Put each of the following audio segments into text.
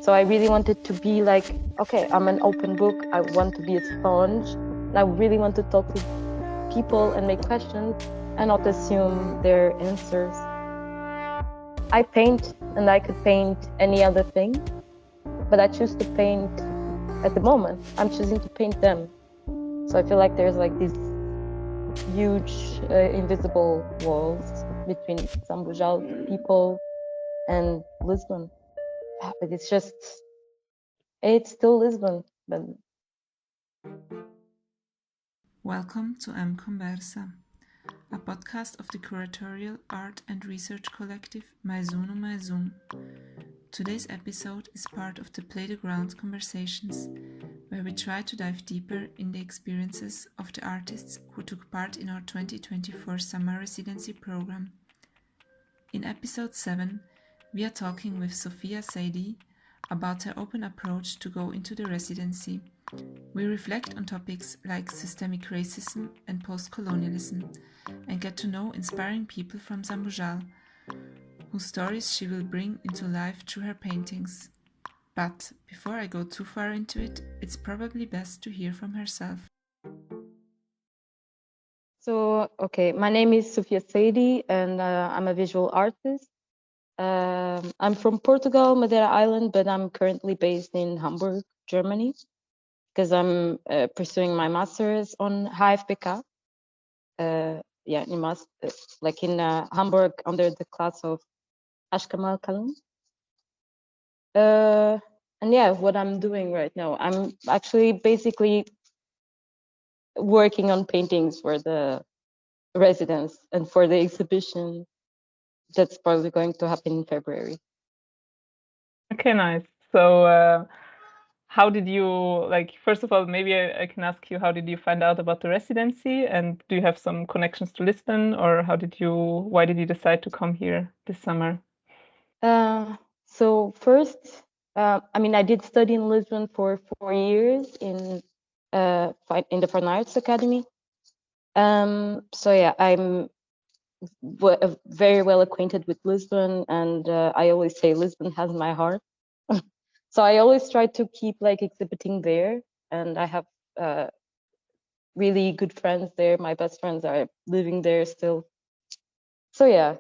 So I really wanted to be like, okay, I'm an open book. I want to be a sponge. And I really want to talk to people and make questions and not assume their answers. I paint and I could paint any other thing, but I choose to paint at the moment. I'm choosing to paint them. So I feel like there's like these huge invisible walls between Zambujal people and Lisbon. But it's still Lisbon. But Welcome to EM CONVERSA, a podcast of the curatorial art and research collective Mais Um Mais Um. Today's episode is part of the Play the Ground conversations, where we try to dive deeper in the experiences of the artists who took part in our 2024 summer residency program. In episode 7, we are talking with SOFIA SEIDI about her open approach to go into the residency. We reflect on topics like systemic racism and post-colonialism and get to know inspiring people from Zambujal, whose stories she will bring into life through her paintings. But before I go too far into it, it's probably best to hear from herself. so, okay, my name is SOFIA SEIDI and I'm a visual artist. I'm from Portugal, Madeira Island, but I'm currently based in Hamburg, Germany, because I'm pursuing my master's on HFPK. In Hamburg under the class of Ashkamal Kalum. And yeah, what I'm doing right now, I'm actually basically working on paintings for the residence and for the exhibition that's probably going to happen in February. Okay, nice. So how did you, like, first of all, maybe I can ask you, how did you find out about the residency? And do you have some connections to Lisbon, or why did you decide to come here this summer? So first, I did study in Lisbon for 4 years in the Fine Arts Academy. So yeah, I'm very well acquainted with Lisbon, and I always say Lisbon has my heart. So I always try to keep like exhibiting there, and I have really good friends there. My best friends are living there still. So yeah,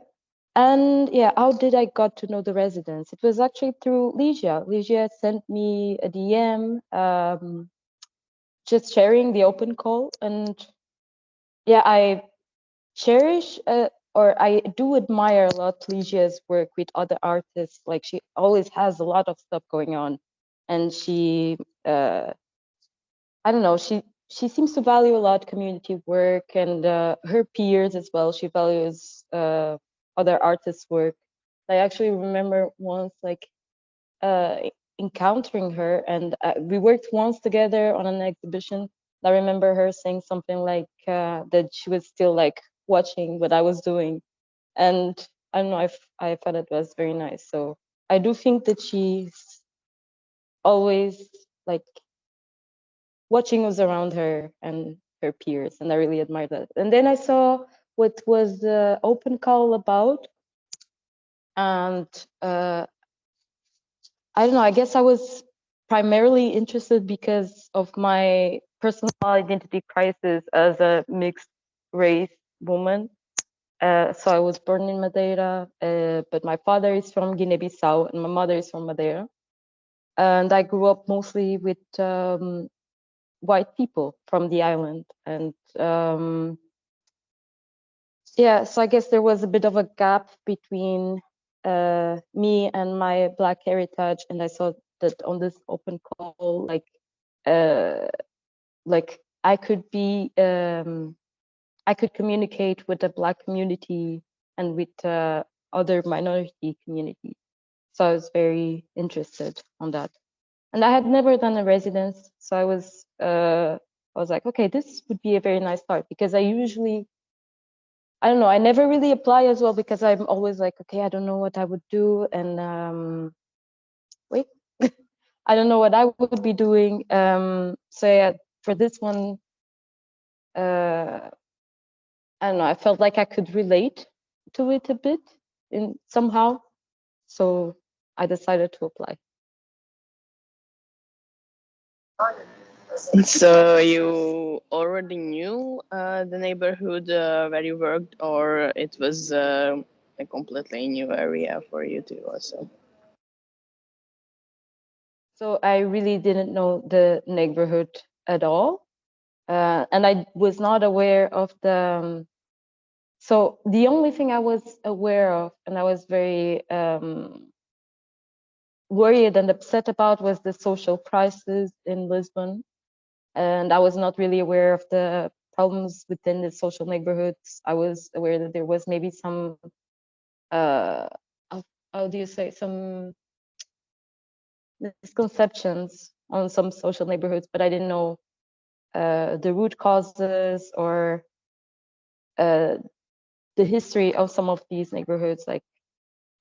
and yeah, how did I got to know the residence? It was actually through Ligia. Ligia sent me a DM, just sharing the open call, and yeah, I cherish or I do admire a lot Ligia's work with other artists. Like she always has a lot of stuff going on, and she, I don't know, she seems to value a lot community work and her peers as well. She values other artists' work. I actually remember once like encountering her, and we worked once together on an exhibition. I remember her saying something like that she was still like watching what I was doing, and I don't know, I thought it was very nice. So I do think that she's always like watching us around her and her peers, and I really admire that. And then I saw what was the open call about, and I don't know, I guess I was primarily interested because of my personal identity crisis as a mixed race woman. So I was born in Madeira, but my father is from Guinea-Bissau and my mother is from Madeira. And I grew up mostly with white people from the island. And yeah, so I guess there was a bit of a gap between me and my Black heritage. And I saw that on this open call, like I could be, I could communicate with the Black community and with other minority communities. So I was very interested on that. And I had never done a residence, so I was like, okay, this would be a very nice start, because I don't know, I never really apply as well, because I'm always like, okay, I don't know what I would do, and wait, I don't know what I would be doing. So yeah, for this one, I don't know, I felt like I could relate to it a bit in somehow, so I decided to apply. So you already knew the neighborhood where you worked, or it was a completely new area for you too also? So I really didn't know the neighborhood at all. And I was not aware of the. So the only thing I was aware of, and I was very worried and upset about, was the social crisis in Lisbon. And I was not really aware of the problems within the social neighborhoods. I was aware that there was maybe some, how do you say, some misconceptions on some social neighborhoods, but I didn't know the root causes or the history of some of these neighborhoods, like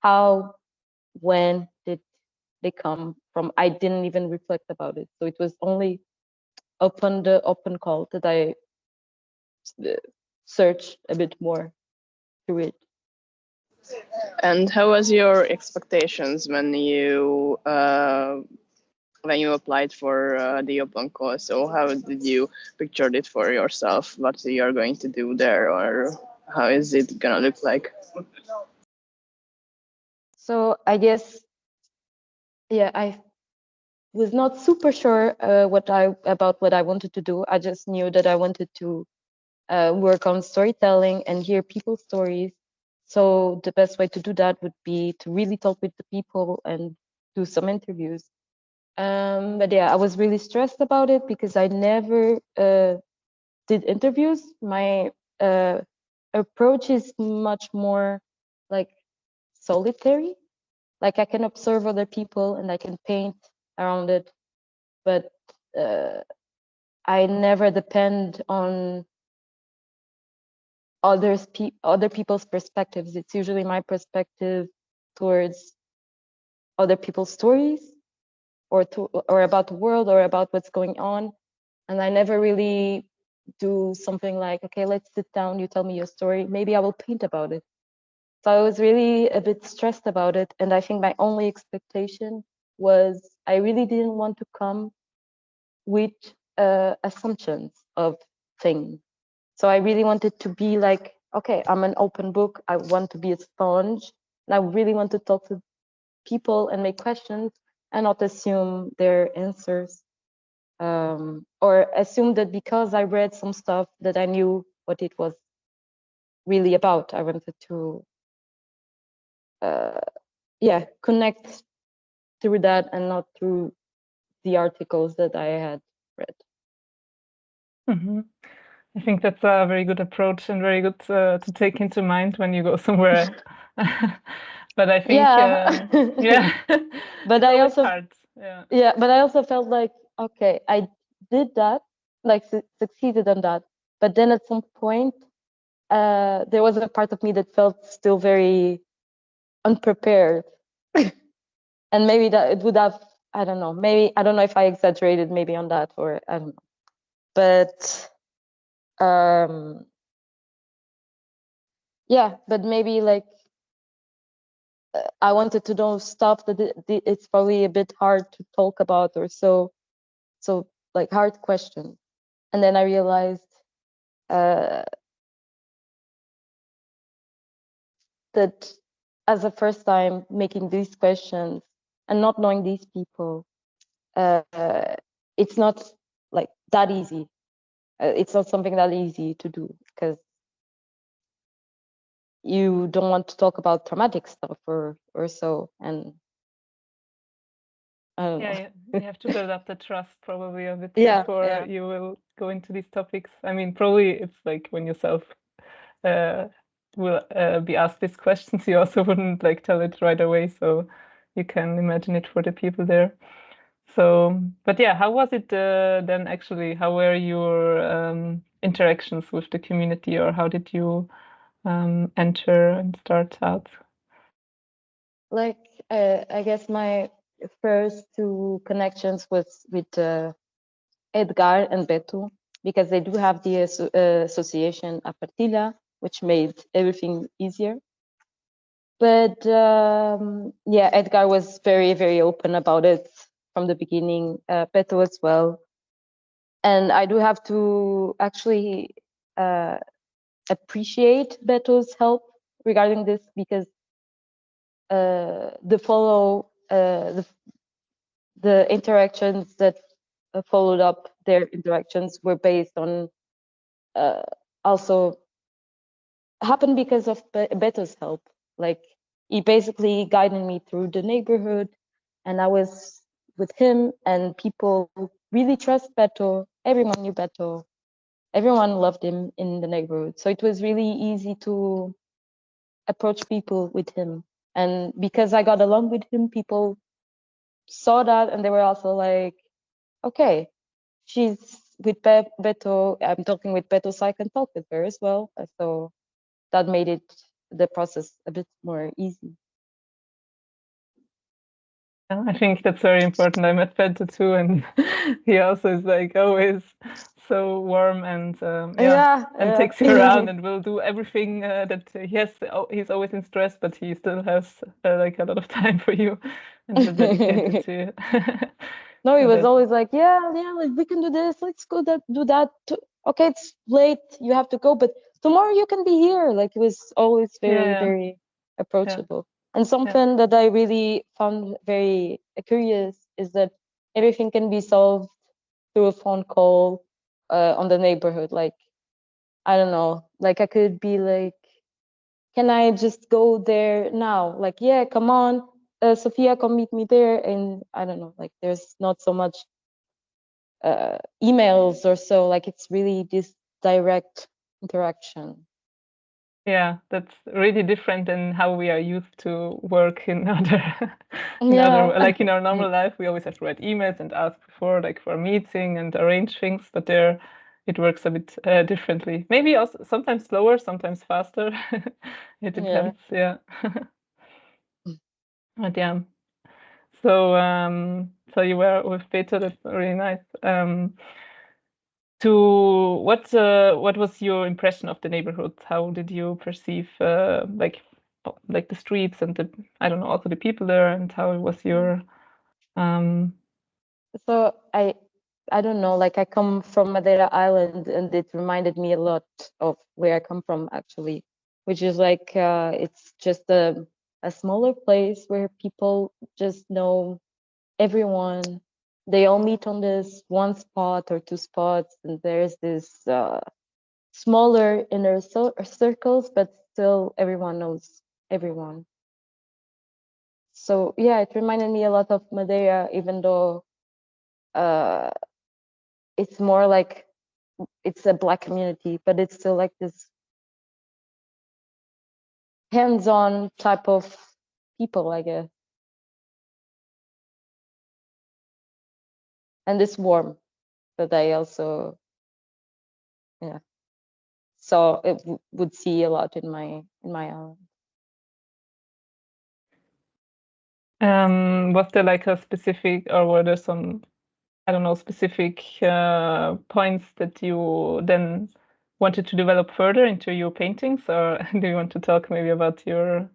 how, when did they come from. I didn't even reflect about it. So it was only upon the open call that I searched a bit more through it. And how was your expectations when you applied for the open call? So how did you picture it for yourself? What you are going to do there, or how is it gonna look like? So I guess, yeah, I was not super sure about what I wanted to do. I just knew that I wanted to work on storytelling and hear people's stories. So the best way to do that would be to really talk with the people and do some interviews. But yeah, I was really stressed about it because I never did interviews. My approach is much more like solitary. Like I can observe other people and I can paint around it, but I never depend on other people's perspectives. It's usually my perspective towards other people's stories, or about the world, or about what's going on. And I never really do something like, okay, let's sit down, you tell me your story, maybe I will paint about it. So I was really a bit stressed about it. And I think my only expectation was I really didn't want to come with assumptions of things. So I really wanted to be like, okay, I'm an open book. I want to be a sponge. And I really want to talk to people and make questions and not assume their answers. Or assume that because I read some stuff that I knew what it was really about. I wanted to, connect through that and not through the articles that I had read. Mm-hmm. I think that's a very good approach and very good to take into mind when you go somewhere. But I think, yeah, but it's I always also, hard. Yeah. But I also felt like, okay, I did that, like succeeded on that. But then at some point, there was a part of me that felt still very unprepared. And maybe that it would have, I don't know, maybe, I don't know if I exaggerated maybe on that, or I don't know. But yeah, but maybe like I wanted to know stuff that it's probably a bit hard to talk about, or so like hard questions. And then I realized that as a first time making these questions and not knowing these people, it's not like that easy. It's not something that easy to do, because you don't want to talk about traumatic stuff or so. And I don't know. You have to build up the trust probably a bit Yeah, before yeah. you will go into these topics. I mean, probably it's like when yourself will be asked these questions, you also wouldn't like tell it right away, so you can imagine it for the people there. So, but yeah, how was it then actually? How were your interactions with the community, or how did you enter and start out? Like I guess my first two connections was with Edgar and Beto, because they do have the association A Partilha, which made everything easier. But yeah, Edgar was very, very open about it from the beginning. Beto as well. And I do have to actually appreciate Beto's help regarding this, because the interactions that followed up their interactions were based on also happened because of Beto's help. Like, he basically guided me through the neighborhood, and I was with him, and people really trust Beto. Everyone knew Beto. Everyone loved him in the neighborhood. So it was really easy to approach people with him. And because I got along with him, people saw that, and they were also like, okay, she's with Beto. I'm talking with Beto, so I can talk with her as well. So that made the process a bit more easy. I think that's very important. I met Fonte too, and he also is like always so warm and takes you around and will do everything that he has. He's always in stress, but he still has like a lot of time for you and is dedicated to you. No, he was always like, yeah, like, we can do this. Let's go do that. Okay, it's late. You have to go, but tomorrow you can be here. Like, he was always very approachable. And something that I really found very curious is that everything can be solved through a phone call on the neighborhood. Like, I don't know, like I could be like, can I just go there now? Like, yeah, come on, Sophia, come meet me there. And I don't know, like, there's not so much emails or so. Like, it's really this direct interaction. Yeah, that's really different than how we are used to work in other, like in our normal life, we always have to write emails and ask before, like for a meeting and arrange things, but there it works a bit differently. Maybe also sometimes slower, sometimes faster. It depends, But yeah. So you were with Peter, that's really nice. What was your impression of the neighborhood? How did you perceive like the streets and I don't know, also the people there, and how was your So I don't know, like, I come from Madeira Island, and it reminded me a lot of where I come from, actually, which is like it's just a smaller place where people just know everyone. They all meet on this one spot or two spots, and there's this smaller inner circles, but still everyone knows everyone. So yeah, it reminded me a lot of Madeira, even though it's more like it's a Black community, but it's still like this hands-on type of people, I guess. And this warm that I also saw it would see a lot in my island. Was there like a specific, or were there some, I don't know, specific points that you then wanted to develop further into your paintings, or do you want to talk maybe about your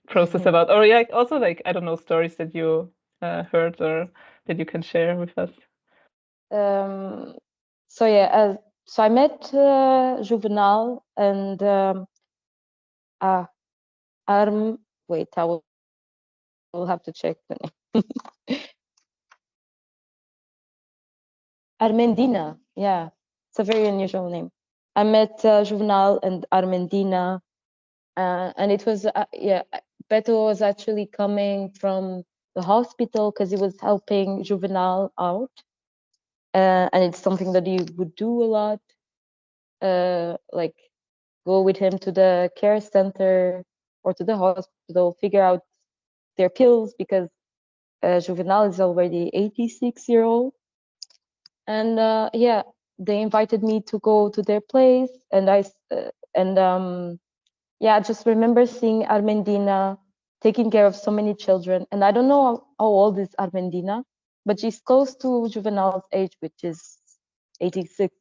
process about, or yeah, also like, I don't know, stories that you heard or that you can share with us? So yeah, so I met Juvenal and wait, I will have to check the name. Armendina, yeah, it's a very unusual name. I met Juvenal and Armendina, and it was Beto was actually coming from the hospital because he was helping Juvenal out, and it's something that he would do a lot, like go with him to the care center or to the hospital, figure out their pills, because Juvenal is already 86-year-old. And they invited me to go to their place, and I just remember seeing Armendina taking care of so many children. And I don't know how old is Armendina, but she's close to Juvenal's age, which is 86.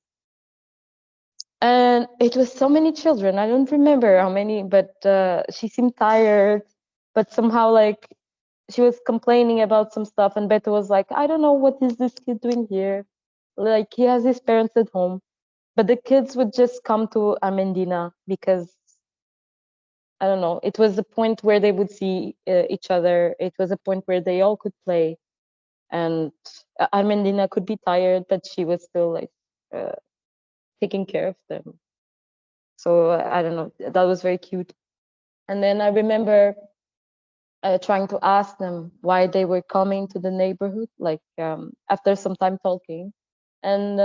And it was so many children. I don't remember how many, but she seemed tired, but somehow like she was complaining about some stuff, and Beto was like, I don't know what is this kid doing here. like he has his parents at home, but the kids would just come to Armendina because I don't know. It was the point where they would see each other. It was a point where they all could play, and Armendina could be tired, but she was still like taking care of them. So I don't know. That was very cute. And then I remember trying to ask them why they were coming to the neighborhood, like after some time talking, and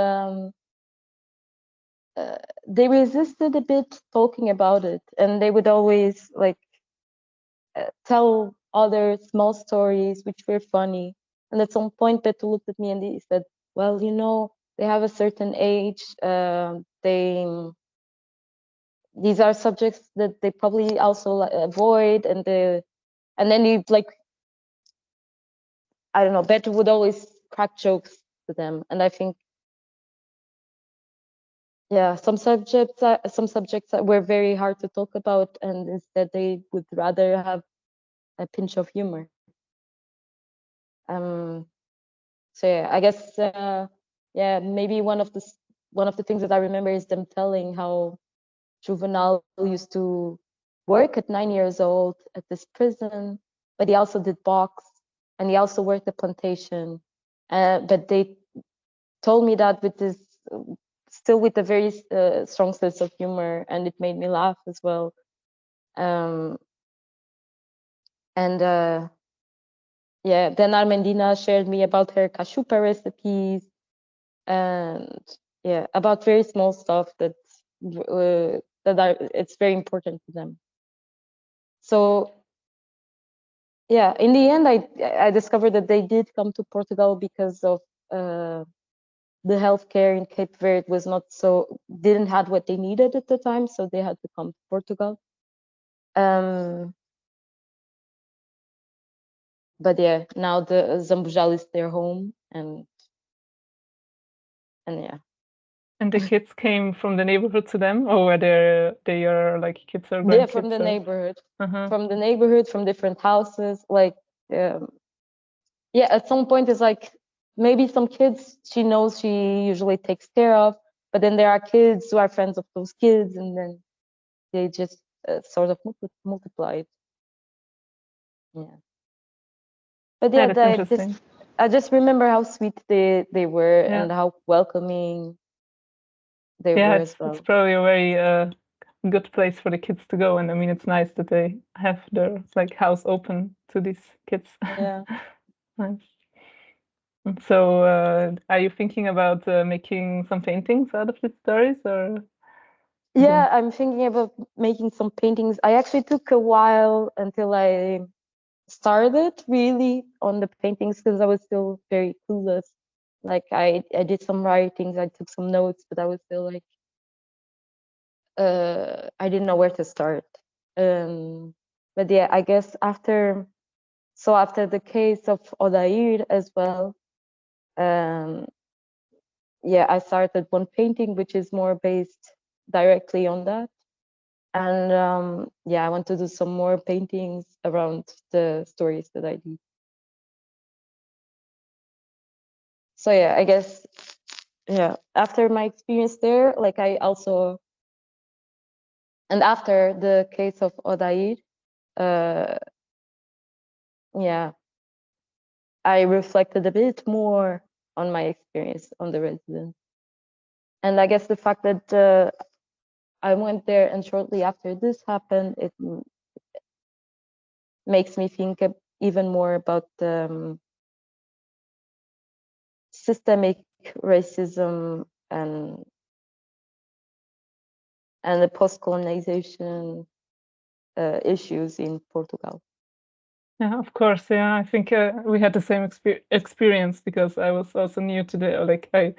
they resisted a bit talking about it, and they would always like tell other small stories which were funny. And at some point, Beto looked at me and he said, "Well, you know, they have a certain age. These are subjects that they probably also avoid." And then he like, I don't know, Beto would always crack jokes to them, and I think, yeah, some subjects were very hard to talk about, and instead they would rather have a pinch of humor. So yeah, I guess yeah, maybe one of the things that I remember is them telling how Juvenal used to work at 9 years old at this prison, but he also did box, and he also worked at plantation. But they told me that with this, still with a very strong sense of humor, and it made me laugh as well. Yeah, then Armendina shared me about her cachupa recipes, and yeah, about very small stuff that it's very important to them. So yeah, in the end, I discovered that they did come to Portugal because of the healthcare in Cape Verde didn't have what they needed at the time, so they had to come to Portugal. But yeah, now the Zambujal is their home, and yeah. And the kids came from the neighborhood to them, or were they are like kids or grandkids? Yeah, from the neighborhood, from different houses. Like, yeah, at some point it's like maybe some kids she knows she usually takes care of, but then there are kids who are friends of those kids, and then they just sort of multiplied. Yeah. But yeah, I just remember how sweet they were, and how welcoming they were as well. It's probably a very good place for the kids to go, and I mean, it's nice that they have their like house open to these kids. Yeah. Nice. So, are you thinking about making some paintings out of these stories, or? Yeah, I'm thinking about making some paintings. I actually took a while until I started really on the paintings because I was still very clueless. Like I did some writings, I took some notes, but I was still like I didn't know where to start. But yeah, I guess after the case of Odair as well, yeah, I started one painting which is more based directly on that. And yeah, I want to do some more paintings around the stories that I did. So yeah, I guess, yeah, after my experience there, like I also, and after the case of Odair, yeah, I reflected a bit more on my experience on the residence. And I guess the fact that I went there and shortly after this happened, it makes me think even more about systemic racism and the post-colonization issues in Portugal. Yeah, of course. Yeah, I think we had the same experience because I was also new to like I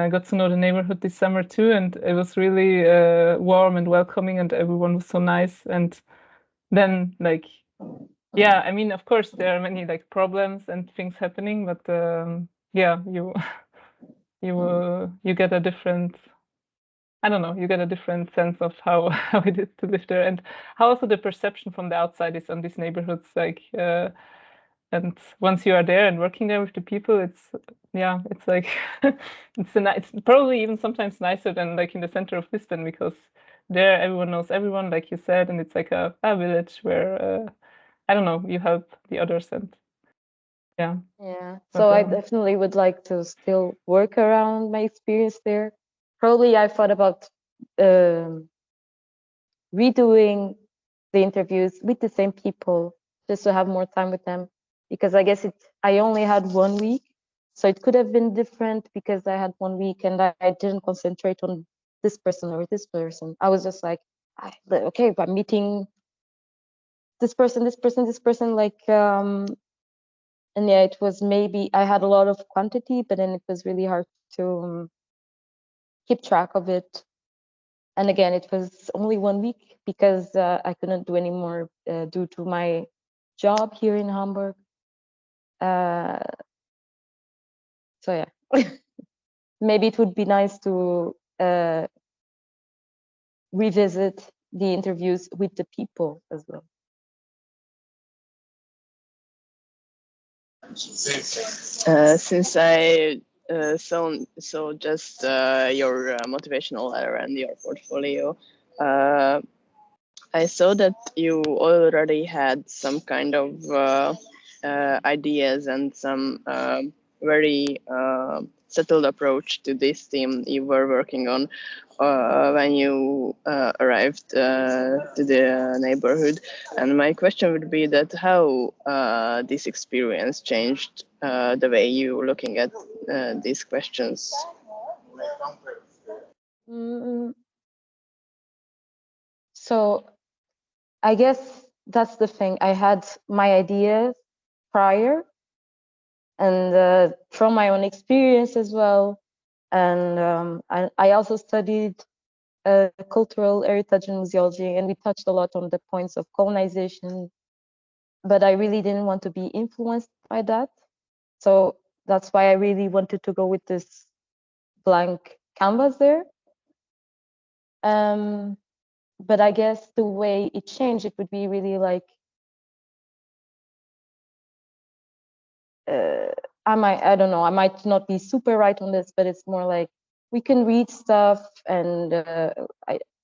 got to know the neighborhood this summer too, and it was really warm and welcoming, and everyone was so nice. And then like, yeah, I mean, of course there are many like problems and things happening, but yeah, you get a different, I don't know, you get a different sense of how it is to live there, and how also the perception from the outside is on these neighborhoods. Like And once you are there and working there with the people, it's like it's probably even sometimes nicer than like in the center of Lisbon, because there everyone knows everyone, like you said, and it's like a village where I don't know, you help the others, and yeah. So I definitely would like to still work around my experience there. Probably I thought about redoing the interviews with the same people just to have more time with them, because I guess I only had 1 week, so it could have been different because I had 1 week and I didn't concentrate on this person or this person. I was just like, okay, I'm meeting this person, like and yeah, it was maybe I had a lot of quantity, but then it was really hard to keep track of it. And again, it was only 1 week because I couldn't do any more due to my job here in Hamburg. So yeah, maybe it would be nice to revisit the interviews with the people as well. Since I saw just your motivational letter and your portfolio, I saw that you already had some kind of ideas and some very settled approach to this theme you were working on when you arrived to the neighborhood. And my question would be that how this experience changed the way you looking at these questions. So I guess that's the thing. I had my ideas prior, and from my own experience as well. And I also studied cultural heritage and museology, and we touched a lot on the points of colonization, but I really didn't want to be influenced by that. So that's why I really wanted to go with this blank canvas there. But I guess the way it changed, it would be really like, I don't know, I might not be super right on this, but it's more like we can read stuff and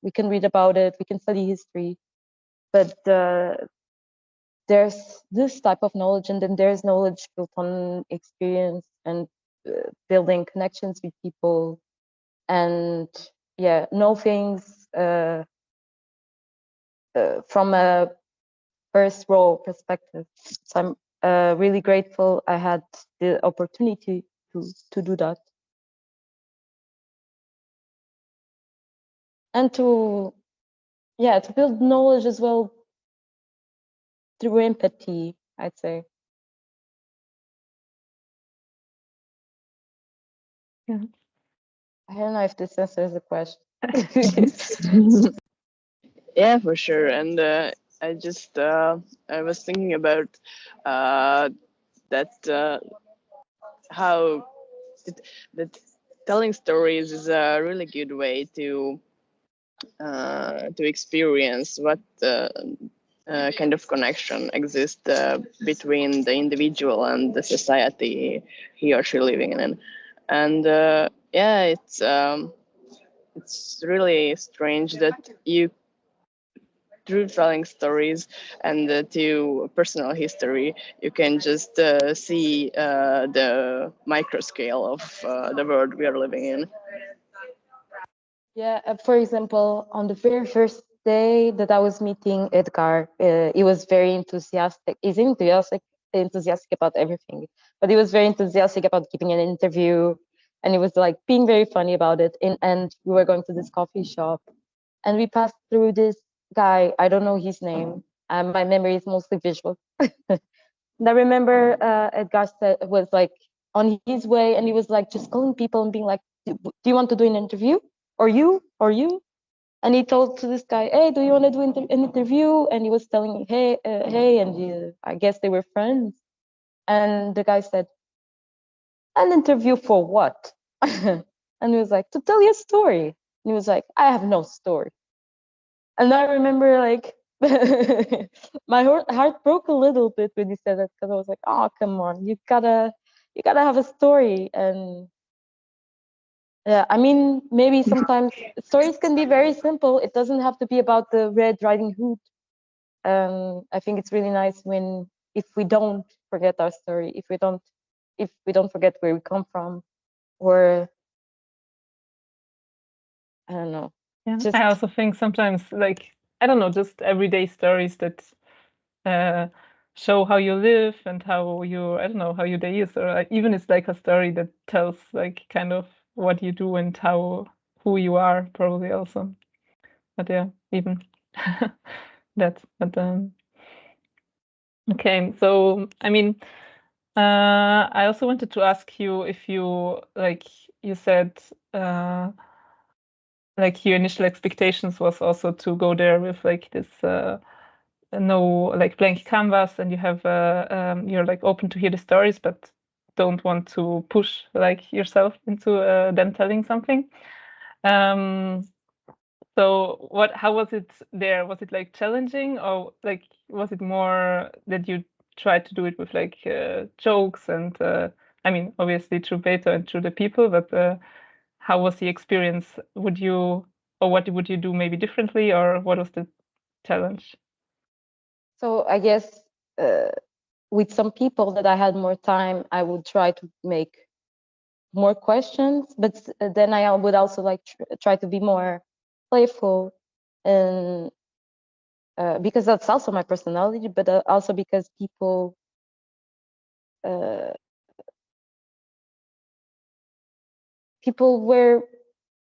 we can read about it, we can study history, but there's this type of knowledge, and then there's knowledge built on experience and building connections with people, and yeah, know things from a first row perspective. So I'm really grateful I had the opportunity to do that. And to build knowledge as well through empathy, I'd say. Yeah. I don't know if this answers the question. Yeah, for sure. And I just I was thinking about that how that telling stories is a really good way to experience what kind of connection exists between the individual and the society he or she living in. And yeah, it's really strange that you, through telling stories and to personal history, you can just see the micro scale of the world we are living in. Yeah, for example, on the very first day that I was meeting Edgar, he was very enthusiastic. He's enthusiastic about everything, but he was very enthusiastic about giving an interview, and he was like being very funny about it. And we were going to this coffee shop, and we passed through this guy. I don't know his name. My memory is mostly visual. And I remember Edgar was like on his way, and he was like just calling people and being like, "Do you want to do an interview? Or you? Or you?" And he told to this guy, "Hey, do you want to do an interview?" And he was telling me, "Hey," and I guess they were friends. And the guy said, "An interview for what?" And he was like, "To tell you a story." And he was like, "I have no story." And I remember like My heart broke a little bit when you said that, because I was like, oh, come on, you gotta have a story. And yeah, I mean, maybe sometimes stories can be very simple. It doesn't have to be about the Red Riding Hood. I think it's really nice if we don't forget our story, if we don't forget where we come from, or I don't know. Yeah, Just, I also think sometimes, like, I don't know, just everyday stories that show how you live and how I don't know, how your day is, or even it's like a story that tells like kind of what you do and who you are, probably also. But yeah, even that. But okay, so I mean, I also wanted to ask you if you, like you said, like your initial expectations was also to go there with like this no like blank canvas, and you have you're like open to hear the stories, but don't want to push like yourself into them telling something. So how was it there? Was it like challenging, or like was it more that you tried to do it with like jokes and I mean obviously through Beto and through the people, but how was the experience? What would you do maybe differently, or what was the challenge? so I guess with some people that I had more time, I would try to make more questions, but then I would also like try to be more playful, and because that's also my personality, but also because people were,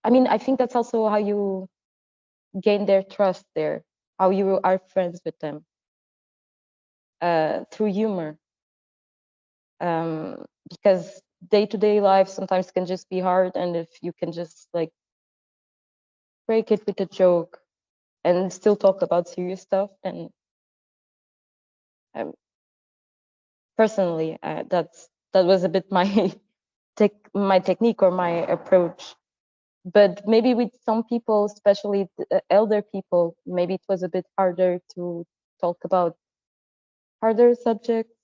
I mean, I think that's also how you gain their trust there, how you are friends with them, through humor, because day-to-day life sometimes can just be hard, and if you can just like break it with a joke and still talk about serious stuff, and personally, that was a bit my my technique or my approach. But maybe with some people, especially elder people, maybe it was a bit harder to talk about harder subjects,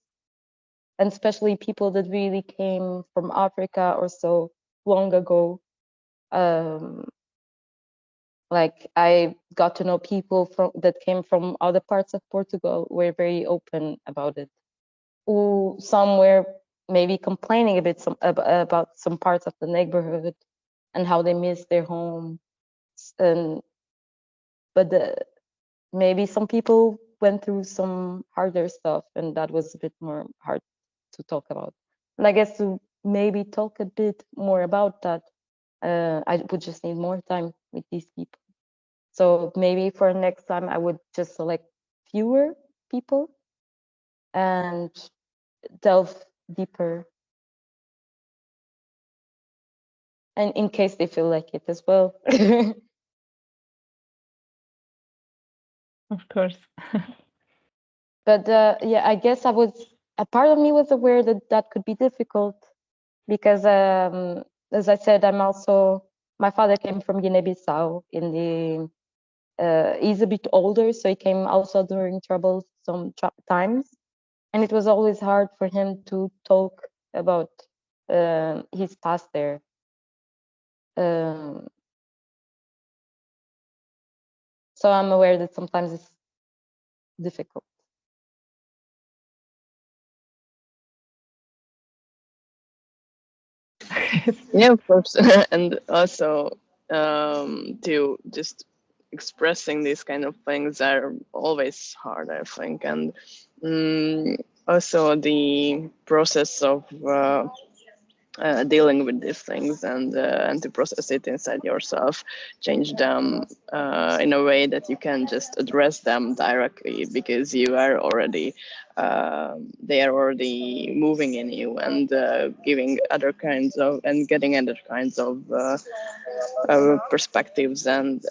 and especially people that really came from Africa or so long ago. Like I got to know people that came from other parts of Portugal, were very open about it. Who some were maybe complaining a bit about some parts of the neighborhood and how they miss their home, and but maybe some people went through some harder stuff, and that was a bit more hard to talk about. And I guess to maybe talk a bit more about that, I would just need more time with these people. So maybe for next time, I would just select fewer people and delve deeper, and in case they feel like it as well. Of course. But yeah, I guess a part of me was aware that could be difficult, because as I said, my father came from Guinea-Bissau he's a bit older, so he came also during troubles times, and it was always hard for him to talk about his past there. So I'm aware that sometimes it's difficult. Yeah, of course. And also to just expressing these kind of things are always hard, I think. And also the process of dealing with these things and to process it inside yourself, change them in a way that you can just address them directly, because you are already they are already moving in you, and giving other kinds of and getting other kinds of perspectives and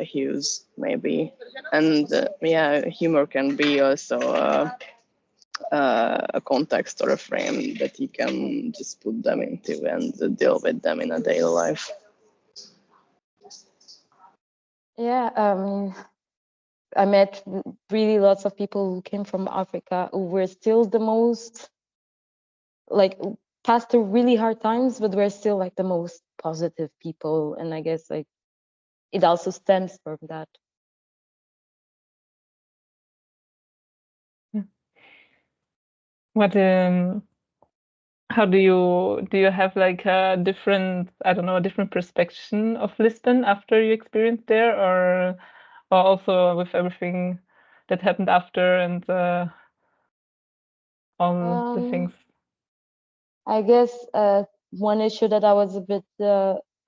hues maybe. And yeah, humor can be also a context or a frame that you can just put them into and deal with them in a daily life. Yeah, I met really lots of people who came from Africa who were still the most, like, passed through really hard times, but were still like the most positive people. And I guess like it also stems from that. What how do you have like a different, I don't know, a different perspective of Lisbon after you experienced there, or also with everything that happened after and all the things? I guess one issue that I was a bit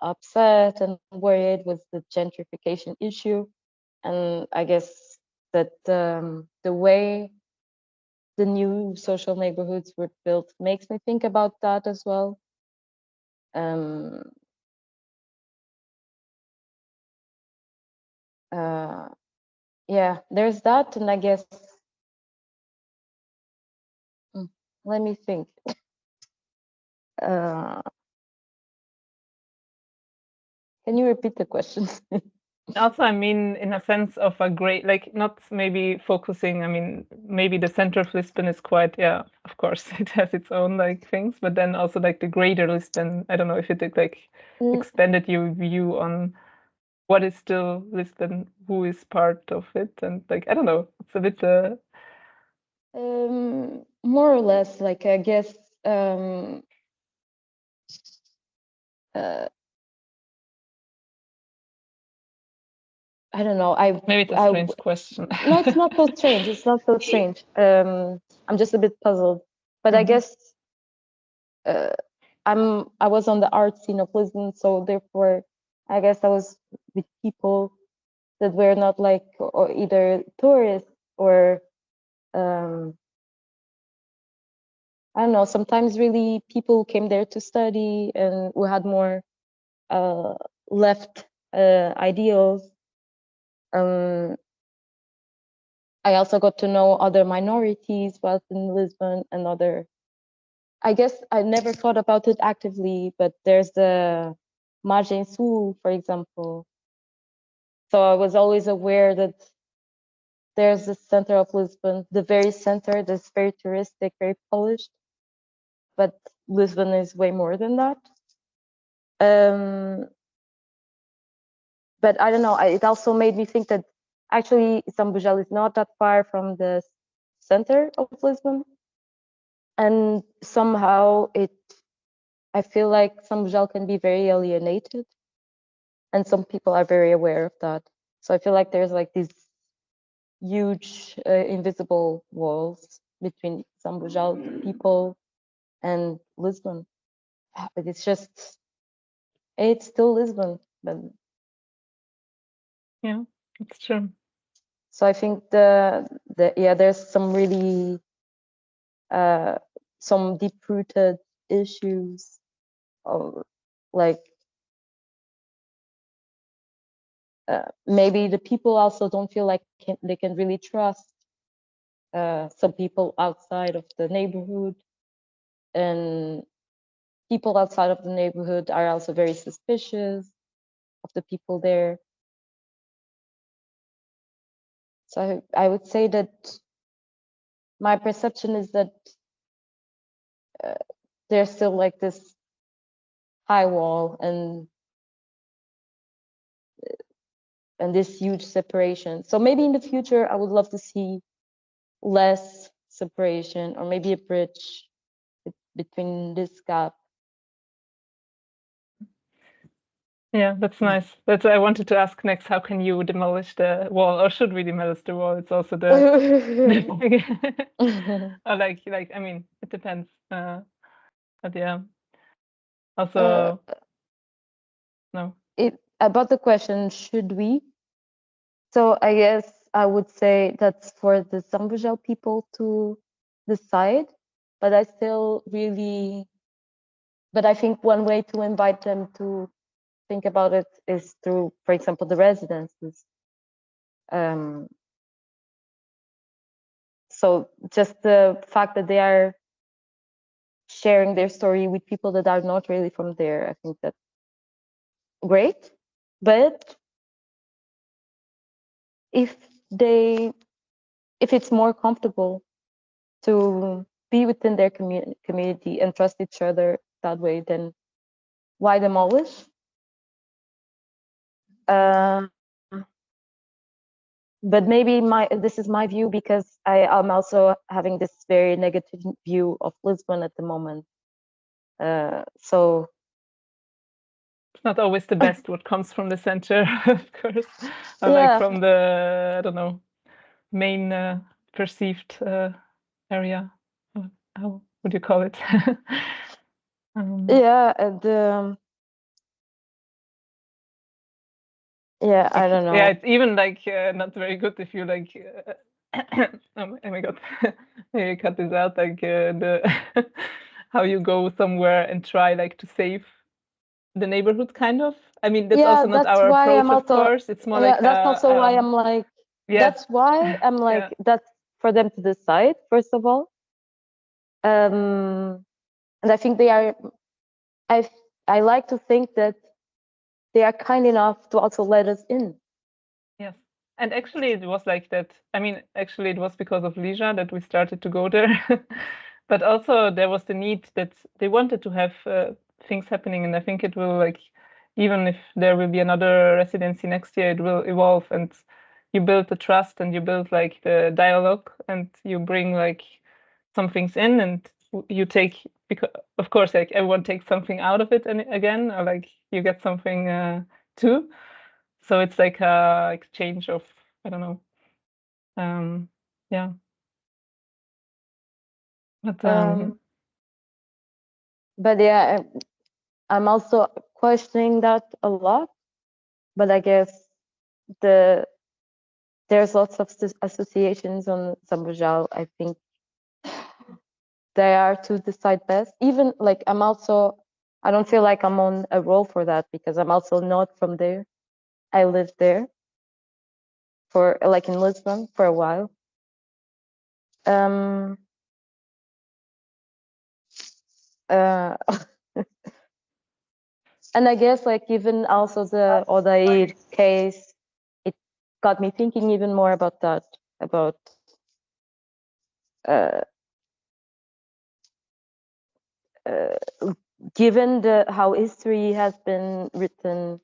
upset and worried was the gentrification issue. And I guess that the way the new social neighborhoods were built makes me think about that as well. Yeah, there's that, and I guess let me think. Can you repeat the question? Also, I mean, in a sense of a great, like, not maybe focusing, I mean, maybe the center of Lisbon is quite, yeah, of course, it has its own, like, things, but then also, like, the greater Lisbon, I don't know if it, like, expanded your view on what is still Lisbon, who is part of it, and, like, I don't know, it's a bit... More or less, like, I guess, I don't know. Maybe it's a strange question. No, it's not so strange. It's not so strange. I'm just a bit puzzled. But I guess I was on the art scene of Lisbon, so therefore, I guess I was with people that were not like or either tourists or I don't know. Sometimes really people who came there to study and who had more left ideals. I also got to know other minorities whilst in Lisbon and other. I guess I never thought about it actively, but there's the Margem Sul, for example. So I was always aware that there's the center of Lisbon, the very center that's very touristic, very polished. But Lisbon is way more than that. But I don't know, it also made me think that actually Zambujal is not that far from the center of Lisbon. And somehow I feel like Zambujal can be very alienated. And some people are very aware of that. So I feel like there's like these huge invisible walls between Zambujal people and Lisbon. But it's still Lisbon. But yeah, it's true. so I think there's some really some deep-rooted issues of like maybe the people also don't feel like they can really trust some people outside of the neighborhood, and people outside of the neighborhood are also very suspicious of the people there. So I would say that my perception is that there's still like this high wall and this huge separation. So maybe in the future, I would love to see less separation, or maybe a bridge between this gap. Yeah, that's nice. That's I wanted to ask next. How can you demolish the wall, or should we demolish the wall? It's also the or like I mean, it depends. But yeah. Also, no. About the question, should we? So I guess I would say that's for the Zambujal people to decide, but I think one way to invite them to think about it is through, for example, the residences. So just the fact that they are sharing their story with people that are not really from there, I think that's great. But if if it's more comfortable to be within their community and trust each other that way, then why demolish? But maybe this is my view, because I'm also having this very negative view of Lisbon at the moment. So it's not always the best what comes from the center, of course, or yeah. like from the, I don't know, main perceived area. How would you call it? Yeah, and yeah, I don't know. Yeah, it's even like not very good if you like. Oh my god, maybe cut this out. Like the how you go somewhere and try like to save the neighborhood, kind of. I mean, that's also not our approach, of course. It's more like that's also why I'm like. Yeah. That's why I'm like, that's for them to decide, first of all. And I think they are. I like to think that they are kind enough to also let us in. Yes. And actually it was like that. I mean, actually it was because of Lija that we started to go there. But also there was the need that they wanted to have things happening. And I think it will, like, even if there will be another residency next year, it will evolve, and you build the trust and you build like the dialogue, and you bring like some things in, and you take, because of course like everyone takes something out of it, and again, or like you get something too. So it's like a exchange of, I don't know. Yeah. But yeah, I'm also questioning that a lot. But I guess there's lots of associations on Zambujal. I think they are to decide best. Even like I don't feel like I'm on a roll for that, because I'm also not from there. I lived there for like in Lisbon for a while. And I guess like even also the Odair case, it got me thinking even more about that, about given how history has been written,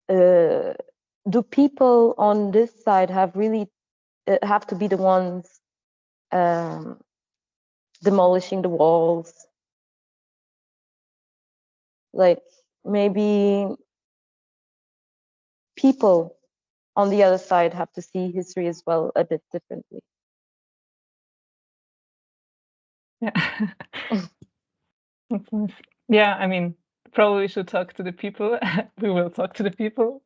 do people on this side have to be the ones demolishing the walls? Like maybe people on the other side have to see history as well a bit differently. Yeah. That's nice. Yeah, I mean, probably we should talk to the people. We will talk to the people,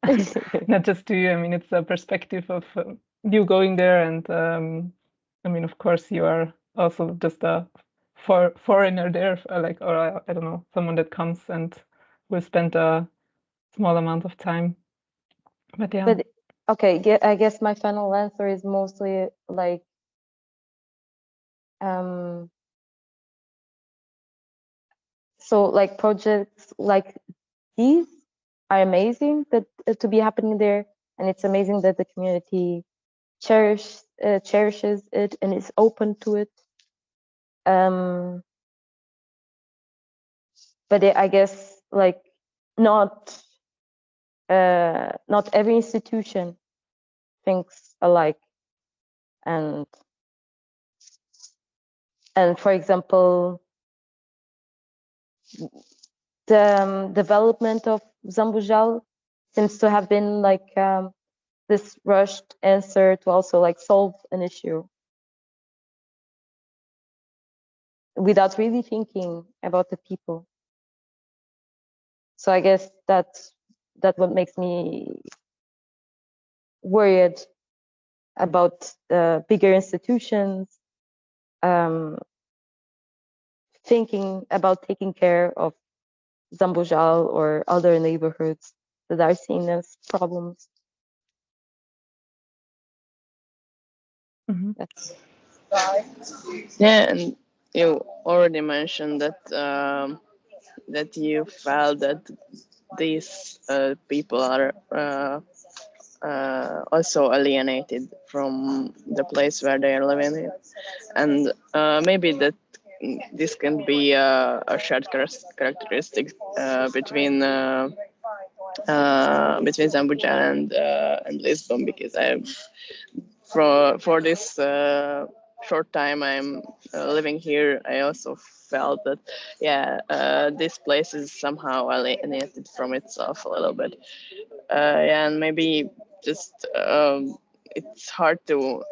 not just to you. I mean, it's a perspective of you going there, and I mean, of course, you are also just a foreigner there, like, or I don't know, someone that comes and will spend a small amount of time. But yeah. But okay, I guess my final answer is mostly like so like projects like these are amazing that to be happening there, and it's amazing that the community cherishes it and is open to it. But I guess like not every institution thinks alike, and for example, the development of Zambujal seems to have been like this rushed answer to also like solve an issue without really thinking about the people. So I guess that's what makes me worried about bigger institutions thinking about taking care of Zambujal or other neighborhoods that are seen as problems. Yeah, and you already mentioned that that you felt that these people are also alienated from the place where they are living in, and maybe that this can be a shared characteristic between Zambujal and Lisbon, because for this short time I'm living here, I also felt that this place is somehow alienated from itself a little bit, and maybe just it's hard to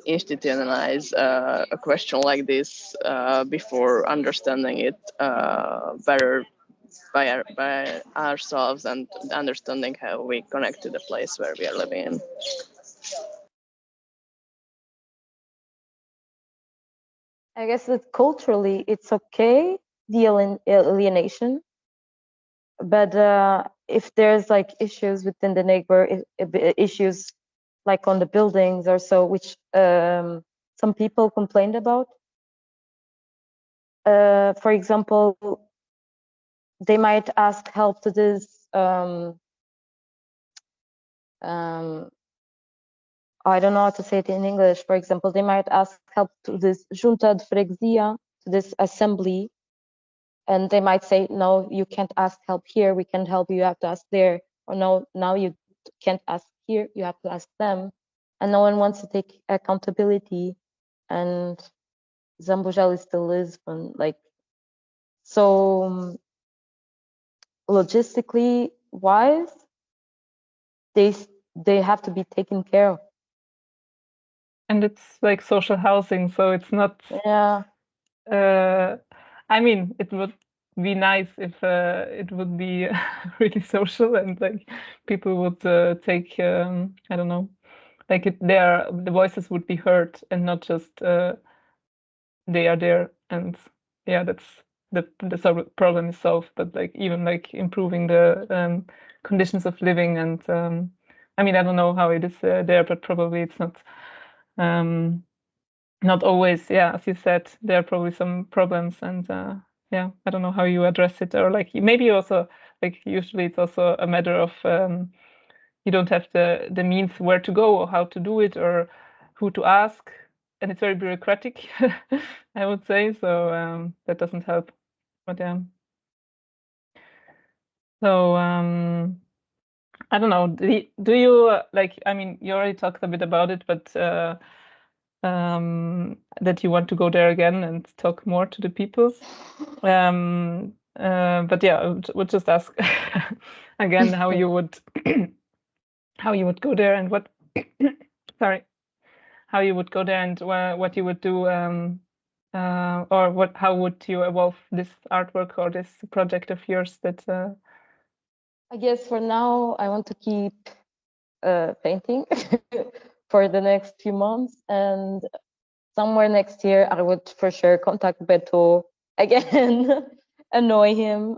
institutionalize a question like this before understanding it better by ourselves and understanding how we connect to the place where we are living in. I guess that culturally it's okay, the alienation, but if there's like issues within the neighbor, issues like on the buildings or so, which some people complained about, for example, they might ask help to this I don't know how to say it in English. For example, they might ask help to this junta de freguesia, to this assembly, and they might say, no, you can't ask help here, we can't help you, you have to ask there. Or no, now you can't ask here, you have to ask them. And no one wants to take accountability. And Zambujal is still Lisbon. Like, so logistically wise, they have to be taken care of. And it's like social housing, so it's not. Yeah. I mean, it would be nice if it would be really social and like people would take. I don't know, like the voices would be heard and not just they are there and that's the problem is solved. But like even like improving the conditions of living and I mean, I don't know how it is there, but probably it's not always, as you said, there are probably some problems, and I don't know how you address it, or like maybe also like usually it's also a matter of you don't have the means where to go or how to do it or who to ask, and it's very bureaucratic, I would say, so that doesn't help. But so I don't know, do you like, I mean, you already talked a bit about it, but that you want to go there again and talk more to the people. But I would just ask again how you would go there and what how you would go there and what you would do, or how would you evolve this artwork or this project of yours that I guess for now I want to keep painting for the next few months, and somewhere next year I would for sure contact Beto again, annoy him,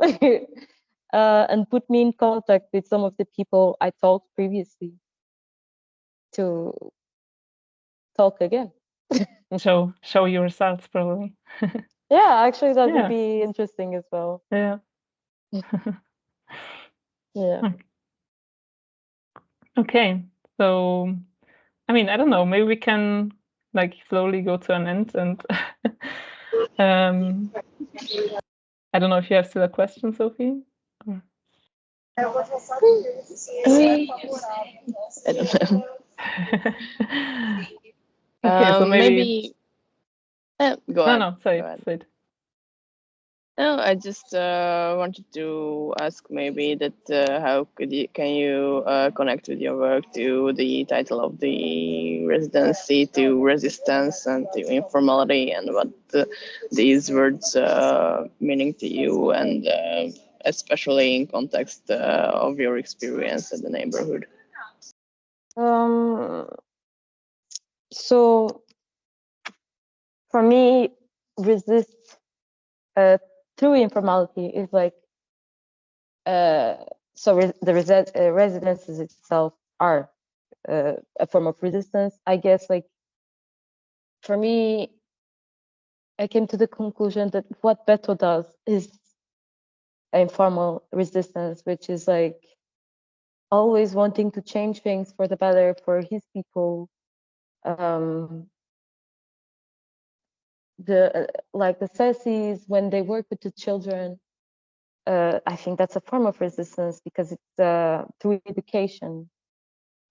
and put me in contact with some of the people I talked previously to talk again. show your results, probably. Yeah, actually that would be interesting as well. Yeah. Yeah. Okay, so I mean, I don't know, maybe we can like slowly go to an end, and I don't know if you have still a question, Sophie? I don't know. Okay, so maybe go ahead. No, say it. No, I just wanted to ask maybe that how can you connect with your work to the title of the residency, to resistance and to informality, and what these words meaning to you, and especially in context of your experience at the neighborhood. So for me, resist through informality is like the residences itself are a form of resistance, I guess. Like for me, I came to the conclusion that what Beto does is informal resistance, which is like always wanting to change things for the better for his people. Like the Cesis, when they work with the children, I think that's a form of resistance because it's through education,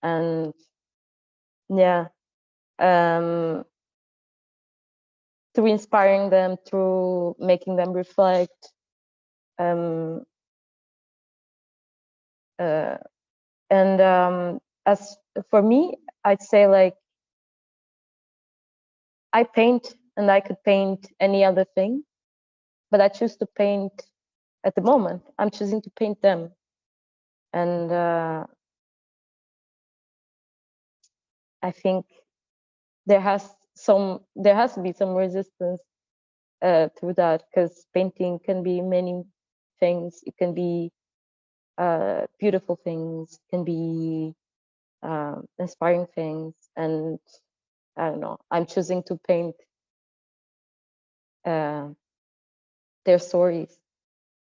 and yeah, through inspiring them, through making them reflect. As for me, I'd say like I paint and I could paint any other thing, but I choose to paint at the moment. I'm choosing to paint them. And I think there has to be some resistance through that, because painting can be many things. It can be beautiful things, it can be inspiring things, and I don't know, I'm choosing to paint their stories.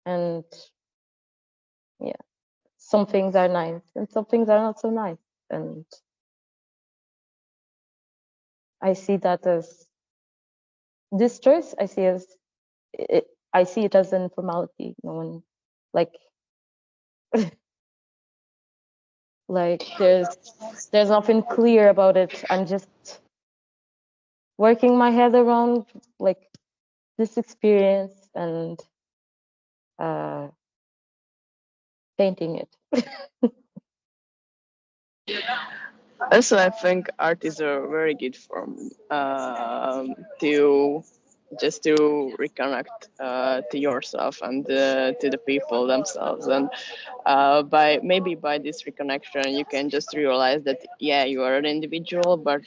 And yeah, some things are nice and some things are not so nice, and I see that as this choice. I see it as informality. No one, like like there's nothing clear about it. I'm just working my head around like this experience and painting it. Also, I think art is a very good form to just to reconnect to yourself and to the people themselves. And by this reconnection, you can just realize that you are an individual, but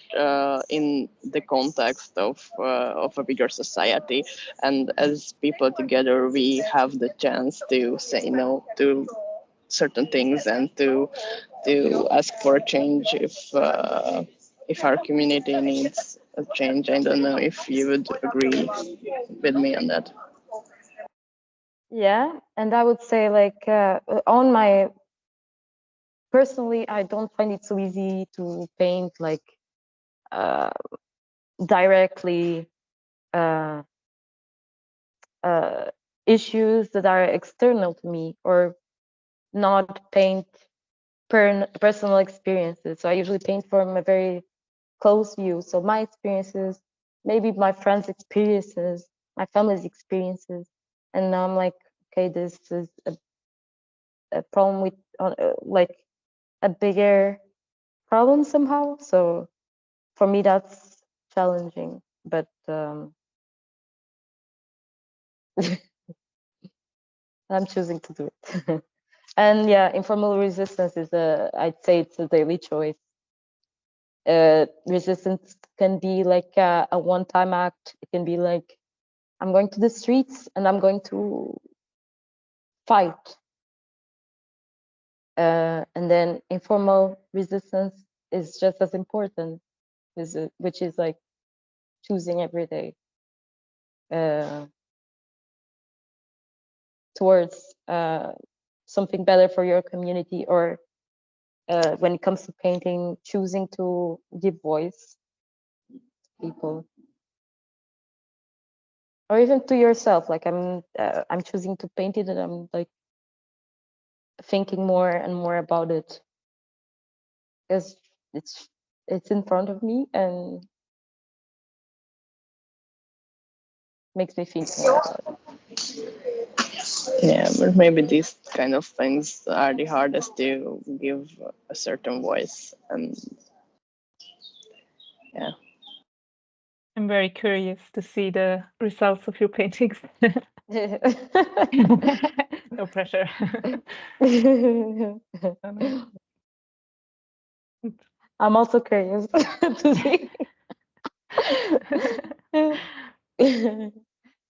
in the context of a bigger society. And as people together, we have the chance to say no to certain things and to ask for a change if our community needs a change. I don't know if you would agree with me on that. Yeah, and I would say like on my personally, I don't find it so easy to paint like directly issues that are external to me, or not paint personal experiences. So I usually paint from a very close view. So my experiences, maybe my friends' experiences, my family's experiences, and now I'm like, okay, this is a problem with like a bigger problem somehow. So for me, that's challenging, but I'm choosing to do it. And yeah, informal resistance is I'd say it's a daily choice. Resistance can be like a one-time act. It can be like, I'm going to the streets and I'm going to fight. And then informal resistance is just as important, which is like choosing every day towards something better for your community, or when it comes to painting, choosing to give voice to people, or even to yourself. Like I'm choosing to paint it, and I'm like thinking more and more about it, because it's in front of me and makes me think more about it. Yeah, but maybe these kind of things are the hardest to give a certain voice. And yeah, I'm very curious to see the results of your paintings. No pressure. I'm also curious to see.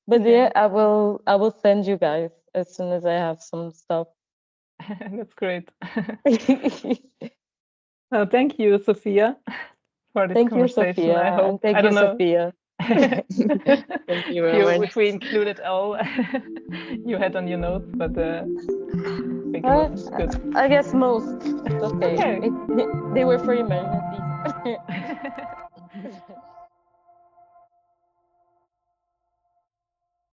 But yeah, I will send you guys as soon as I have some stuff. That's great. Well, thank you, Sophia, for this Thank you, conversation. Sophia. I hope, And thank I don't you, know, Sophia. thank you very much. if we included all you had on your notes, but think it was good. I guess most. It's okay. Okay. They were for emergencies.